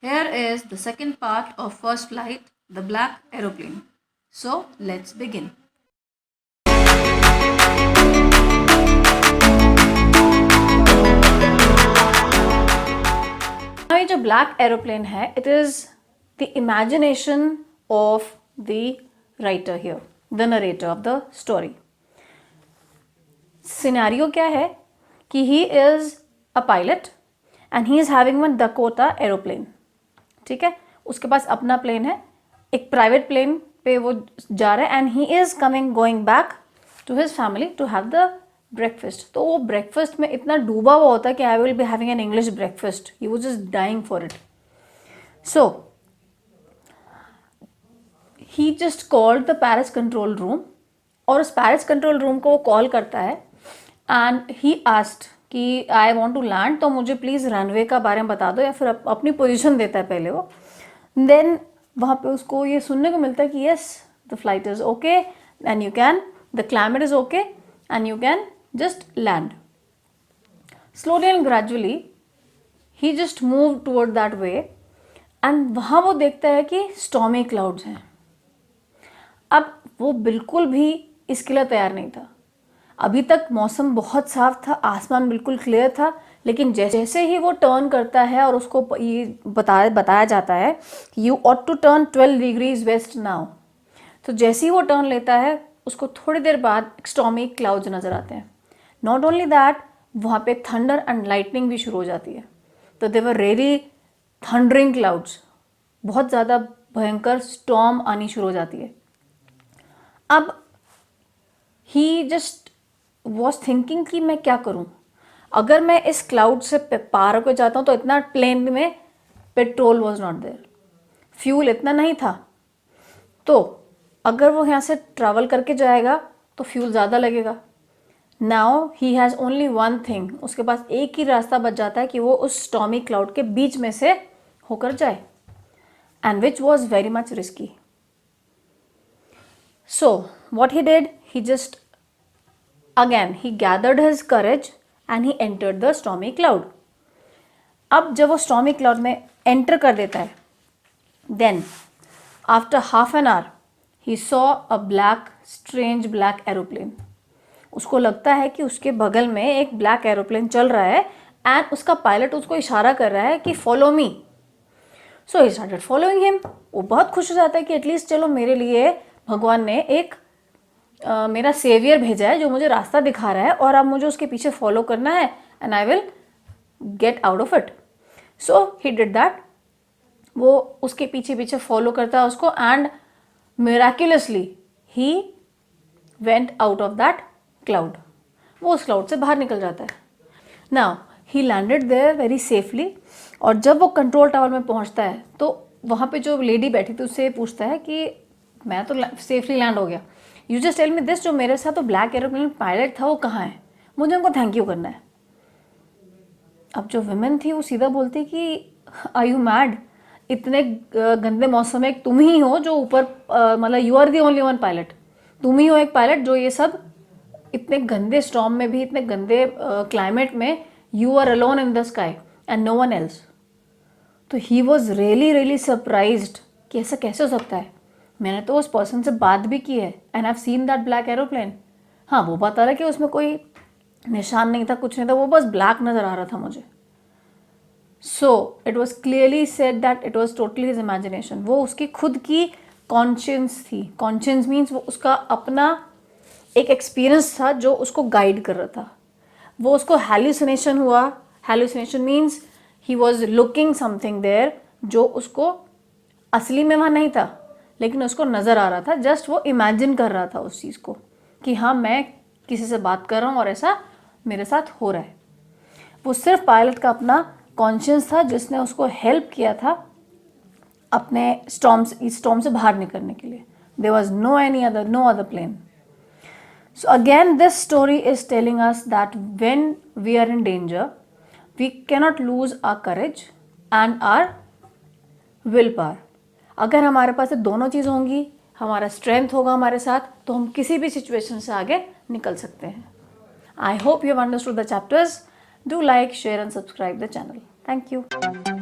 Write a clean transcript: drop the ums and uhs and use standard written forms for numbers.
Here is the second part of first flight, the black aeroplane. So let's begin. Now ये जो black aeroplane है, it is the imagination of the writer here, the narrator of the story. Scenario क्या है कि he is a pilot and he is having one Dakota aeroplane. ठीक है, उसके पास अपना प्लेन है, एक प्राइवेट प्लेन पे वो जा रहा है and he is coming going back to his family to have the breakfast. तो वो ब्रेकफास्ट में इतना डूबा हुआ होता है कि I will be having an English breakfast. He was just dying for it. So he just called the Paris control room, और उस पैरिस कंट्रोल रूम को वो कॉल करता है एंड ही आस्क्ड कि आई वॉन्ट टू लैंड, तो मुझे please runway का बारे में बता दो, या फिर अपनी पोजीशन देता है पहले वो. देन वहाँ पे उसको ये सुनने को मिलता है कि yes the flight is okay and you can, the climate is okay and you can just land. Slowly and gradually he just move toward that way and वहाँ वो देखता है कि स्टॉर्मी क्लाउड्स हैं. अब वो बिल्कुल भी इसके लिए तैयार नहीं था. अभी तक मौसम बहुत साफ था, आसमान बिल्कुल क्लियर था, लेकिन जैसे ही वो टर्न करता है और उसको ये बताया जाता है कि you ought to turn 12 degrees west now, तो जैसे ही वो टर्न लेता है उसको थोड़ी देर बाद स्टॉर्मी क्लाउड्स नज़र आते हैं. नॉट ओनली दैट, वहाँ पे थंडर एंड लाइटनिंग भी शुरू हो जाती है. तो दे वर रियली थंडरिंग क्लाउड्स, बहुत ज़्यादा भयंकर स्टॉर्म आनी शुरू हो जाती है. अब ही जस्ट वॉज थिंकिंग कि मैं क्या करूं, अगर मैं इस क्लाउड से पार होकर जाता हूं तो इतना प्लेन में petrol was not there, fuel इतना नहीं था, तो अगर वो यहाँ से ट्रैवल करके जाएगा तो फ्यूल ज़्यादा लगेगा. Now he has only one thing, उसके पास एक ही रास्ता बच जाता है कि वो उस स्टॉर्मी क्लाउड के बीच में से होकर जाए, and which was very much risky. So what he did, he just again he gathered his courage and he entered the stormy cloud. अब जब वो stormy cloud में enter कर देता है, then after half an hour he saw a strange black aeroplane. उसको लगता है कि उसके बगल में एक black aeroplane चल रहा है and उसका पायलट उसको इशारा कर रहा है कि follow me. So he started following him. वो बहुत खुश हो जाता है कि एटलीस्ट चलो मेरे लिए भगवान ने एक मेरा सेवियर भेजा है जो मुझे रास्ता दिखा रहा है, और अब मुझे उसके पीछे फॉलो करना है and I will get out of it. So he did that. वो उसके पीछे पीछे फॉलो करता है उसको and miraculously he went out of that cloud. वो उस क्लाउड से बाहर निकल जाता है. Now he landed there very safely, और जब वो कंट्रोल टावर में पहुंचता है तो वहाँ पे जो लेडी बैठी थी उससे पूछता है कि मैं तो सेफली लैंड हो गया, you just tell me this, जो मेरे साथ तो ब्लैक एरोप्लेन पायलट था वो कहाँ है, मुझे उनको थैंक यू करना है. अब जो विमेन थी वो सीधा बोलती कि आर यू मैड, इतने गंदे मौसम में तुम ही हो जो ऊपर, मतलब you are the only one pilot, तुम ही हो एक पायलट जो ये सब इतने गंदे स्टॉर्म में भी, इतने गंदे क्लाइमेट में, you are alone in the sky and no one else. तो he was really really surprised कि ऐसा कैसे हो सकता है. मैंने तो उस पर्सन से बात भी की है and I have seen that black aeroplane. हाँ, वो बता रहा कि उसमें कोई निशान नहीं था, कुछ नहीं था, वो बस ब्लैक नज़र आ रहा था मुझे. So it was clearly said that it was totally his imagination. वो उसकी खुद की कॉन्शियंस थी. कॉन्शियंस मीन्स वो उसका अपना एक एक्सपीरियंस था जो उसको गाइड कर रहा था. वो उसको हैल्यूसिनेशन हुआ. Hallucination means he was looking something there जो उसको असली में वहाँ नहीं था, लेकिन उसको नज़र आ रहा था. जस्ट वो इमेजिन कर रहा था उस चीज़ को कि हाँ मैं किसी से बात कर रहा हूँ और ऐसा मेरे साथ हो रहा है. वो सिर्फ पायलट का अपना कॉन्शियस था जिसने उसको हेल्प किया था अपने स्टॉर्म से बाहर निकलने के लिए. There was no other plane. So again this story is telling us that when we are in danger we cannot lose our courage and our willpower. अगर हमारे पास दोनों चीज़ होंगी, हमारा स्ट्रेंथ होगा हमारे साथ, तो हम किसी भी सिचुएशन से आगे निकल सकते हैं. I hope you have understood the chapters. Do like, share and subscribe the channel. Thank you.